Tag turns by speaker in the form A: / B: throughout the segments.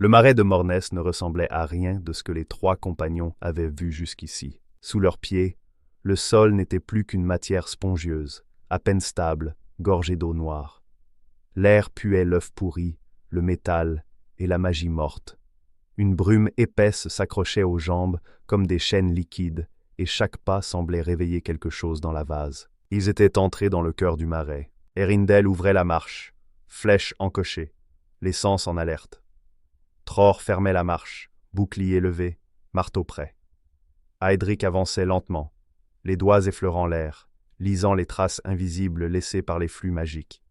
A: Le marais de Mornès ne ressemblait à rien de ce que les trois compagnons avaient vu jusqu'ici. Sous leurs pieds, le sol n'était plus qu'une matière spongieuse, à peine stable, gorgée d'eau noire. L'air puait l'œuf pourri, le métal et la magie morte. Une brume épaisse s'accrochait aux jambes comme des chaînes liquides, et chaque pas semblait réveiller quelque chose dans la vase. Ils étaient entrés dans le cœur du marais. Eärendil ouvrait la marche, flèche encochée, les sens en alerte. Tror fermait la marche, bouclier levé, marteau prêt. Aedric avançait lentement, les doigts effleurant l'air, lisant les traces invisibles laissées par les flux magiques.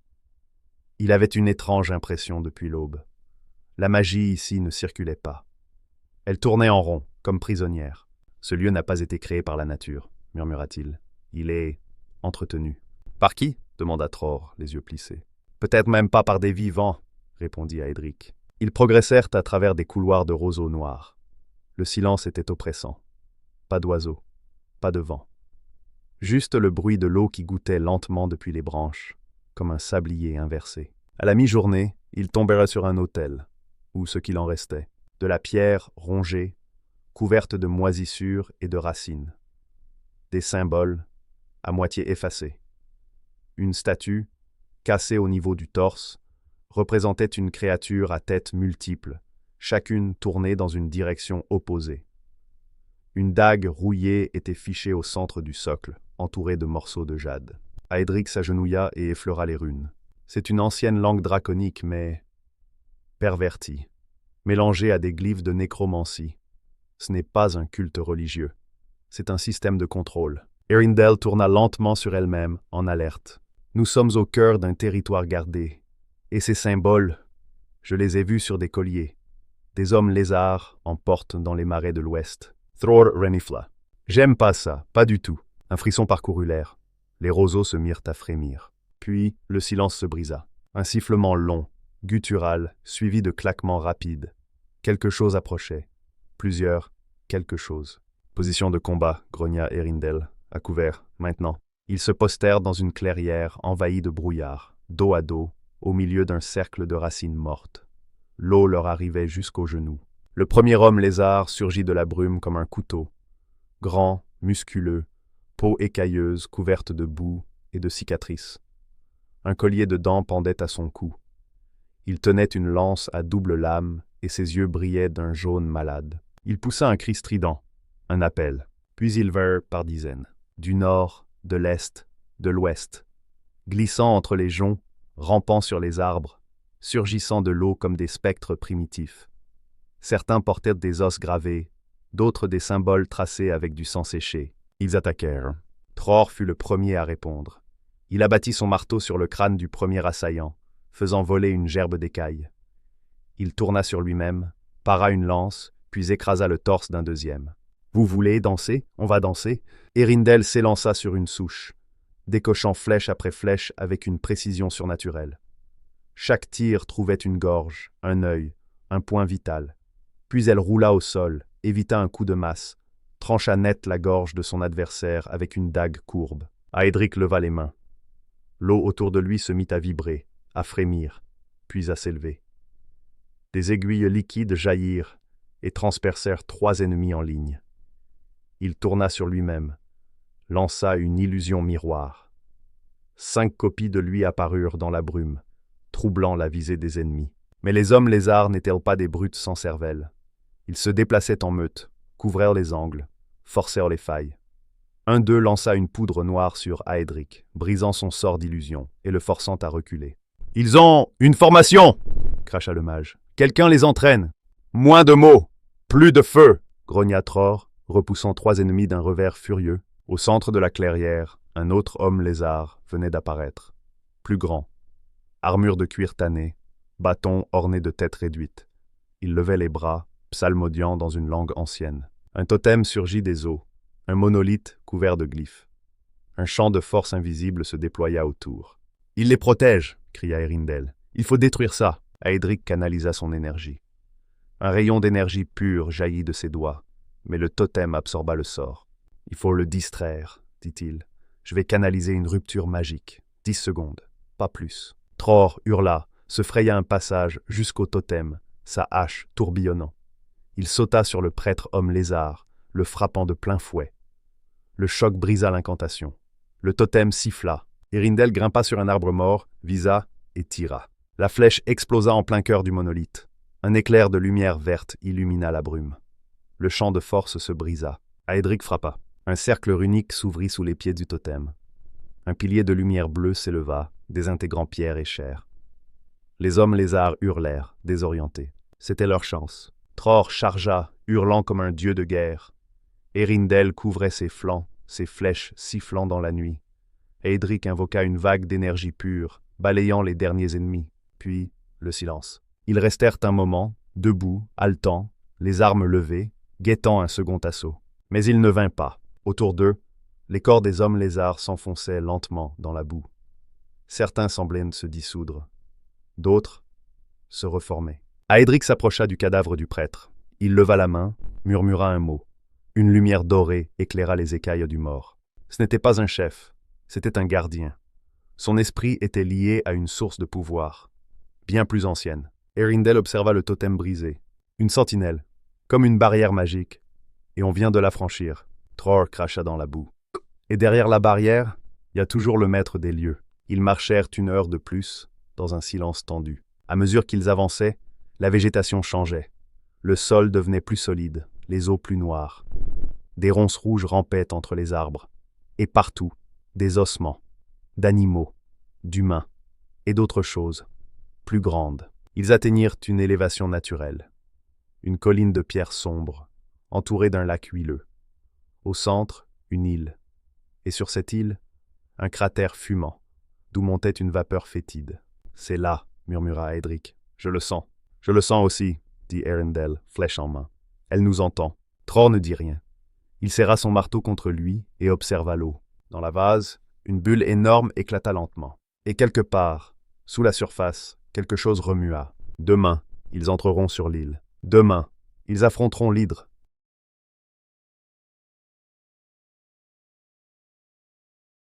A: Il avait une étrange impression depuis l'aube. La magie ici ne circulait pas. Elle tournait en rond, comme prisonnière. Ce lieu n'a pas été créé par la nature, murmura-t-il. Il est entretenu. Par qui? Demanda Tror, les yeux plissés. Peut-être même pas par des vivants, répondit Aedric. Ils progressèrent à travers des couloirs de roseaux noirs. Le silence était oppressant. Pas d'oiseaux, pas de vent. Juste le bruit de l'eau qui gouttait lentement depuis les branches, comme un sablier inversé. À la mi-journée, ils tombèrent sur un autel, ou ce qu'il en restait, de la pierre rongée, couverte de moisissures et de racines. Des symboles, à moitié effacés. Une statue, cassée au niveau du torse, représentait une créature à têtes multiples, chacune tournée dans une direction opposée. Une dague rouillée était fichée au centre du socle, entourée de morceaux de jade. Aedric s'agenouilla et effleura les runes. C'est une ancienne langue draconique, mais pervertie, mélangée à des glyphes de nécromancie. Ce n'est pas un culte religieux. C'est un système de contrôle. Eärendil tourna lentement sur elle-même, en alerte. Nous sommes au cœur d'un territoire gardé. Et ces symboles, je les ai vus sur des colliers. Des hommes lézards en portent dans les marais de l'Ouest. Tror renifla. J'aime pas ça, pas du tout. Un frisson parcourut l'air. Les roseaux se mirent à frémir. Puis, le silence se brisa. Un sifflement long, guttural, suivi de claquements rapides. Quelque chose approchait. Plusieurs, quelque chose. Position de combat, grogna Eärendil, à couvert, maintenant. Ils se postèrent dans une clairière envahie de brouillard, dos à dos, au milieu d'un cercle de racines mortes. L'eau leur arrivait jusqu'aux genoux. Le premier homme lézard surgit de la brume comme un couteau. Grand, musculeux, peau écailleuse couverte de boue et de cicatrices. Un collier de dents pendait à son cou. Il tenait une lance à double lame et ses yeux brillaient d'un jaune malade. Il poussa un cri strident, un appel. Puis ils vinrent par dizaines, du nord, de l'est, de l'ouest, glissant entre les joncs, rampant sur les arbres, surgissant de l'eau comme des spectres primitifs. Certains portaient des os gravés, d'autres des symboles tracés avec du sang séché. Ils attaquèrent. Tror fut le premier à répondre. Il abattit son marteau sur le crâne du premier assaillant, faisant voler une gerbe d'écailles. Il tourna sur lui-même, para une lance, puis écrasa le torse d'un deuxième. « Vous voulez danser? On va danser » Eärendil s'élança sur une souche, décochant flèche après flèche avec une précision surnaturelle. Chaque tir trouvait une gorge, un œil, un point vital. Puis elle roula au sol, évita un coup de masse, trancha net la gorge de son adversaire avec une dague courbe. Aedric leva les mains. L'eau autour de lui se mit à vibrer, à frémir, puis à s'élever. Des aiguilles liquides jaillirent et transpercèrent trois ennemis en ligne. Il tourna sur lui-même, lança une illusion miroir. 5 copies de lui apparurent dans la brume, troublant la visée des ennemis. Mais les hommes lézards n'étaient pas des brutes sans cervelle. Ils se déplaçaient en meute, couvrèrent les angles, forcèrent les failles. Un d'eux lança une poudre noire sur Aedric, brisant son sort d'illusion et le forçant à reculer. « Ils ont une formation !» cracha le mage. « Quelqu'un les entraîne !»« Moins de mots, plus de feu !» grogna Tror, repoussant 3 ennemis d'un revers furieux. Au centre de la clairière, un autre homme lézard venait d'apparaître. Plus grand, armure de cuir tanné, bâton orné de têtes réduites. Il levait les bras, psalmodiant dans une langue ancienne. Un totem surgit des eaux, un monolithe couvert de glyphes. Un champ de force invisible se déploya autour. « Il les protège !» cria Eärendil. « Il faut détruire ça !» Aedric canalisa son énergie. Un rayon d'énergie pure jaillit de ses doigts, mais le totem absorba le sort. « Il faut le distraire, » dit-il. « Je vais canaliser une rupture magique. 10 secondes, pas plus. » Tror hurla, se fraya un passage jusqu'au totem, sa hache tourbillonnant. Il sauta sur le prêtre homme lézard, le frappant de plein fouet. Le choc brisa l'incantation. Le totem siffla. Eärendil grimpa sur un arbre mort, visa et tira. La flèche explosa en plein cœur du monolithe. Un éclair de lumière verte illumina la brume. Le champ de force se brisa. Aedric frappa. Un cercle runique s'ouvrit sous les pieds du totem. Un pilier de lumière bleue s'éleva, désintégrant pierre et chair. Les hommes lézards hurlèrent, désorientés. C'était leur chance. Tror chargea, hurlant comme un dieu de guerre. Eärendil couvrait ses flancs, ses flèches sifflant dans la nuit. Aedric invoqua une vague d'énergie pure, balayant les derniers ennemis. Puis, le silence. Ils restèrent un moment, debout, haletants, les armes levées, guettant un second assaut. Mais il ne vint pas. Autour d'eux, les corps des hommes lézards s'enfonçaient lentement dans la boue. Certains semblaient se dissoudre. D'autres se reformaient. Aedric s'approcha du cadavre du prêtre. Il leva la main, murmura un mot. Une lumière dorée éclaira les écailles du mort. Ce n'était pas un chef, c'était un gardien. Son esprit était lié à une source de pouvoir, bien plus ancienne. Eärendil observa le totem brisé. Une sentinelle, comme une barrière magique. Et on vient de la franchir. Tror cracha dans la boue. Et derrière la barrière, il y a toujours le maître des lieux. Ils marchèrent une heure de plus, dans un silence tendu. À mesure qu'ils avançaient, la végétation changeait. Le sol devenait plus solide, les eaux plus noires. Des ronces rouges rampaient entre les arbres. Et partout, des ossements, d'animaux, d'humains, et d'autres choses, plus grandes. Ils atteignirent une élévation naturelle. Une colline de pierre sombre, entourée d'un lac huileux. Au centre, une île. Et sur cette île, un cratère fumant, d'où montait une vapeur fétide. « C'est là, » murmura Aedric. « Je le sens. »« Je le sens aussi, » dit Eärendil, flèche en main. « Elle nous entend. » Tror ne dit rien. Il serra son marteau contre lui et observa l'eau. Dans la vase, une bulle énorme éclata lentement. Et quelque part, sous la surface, quelque chose remua. Demain, ils entreront sur l'île. Demain, ils affronteront l'hydre.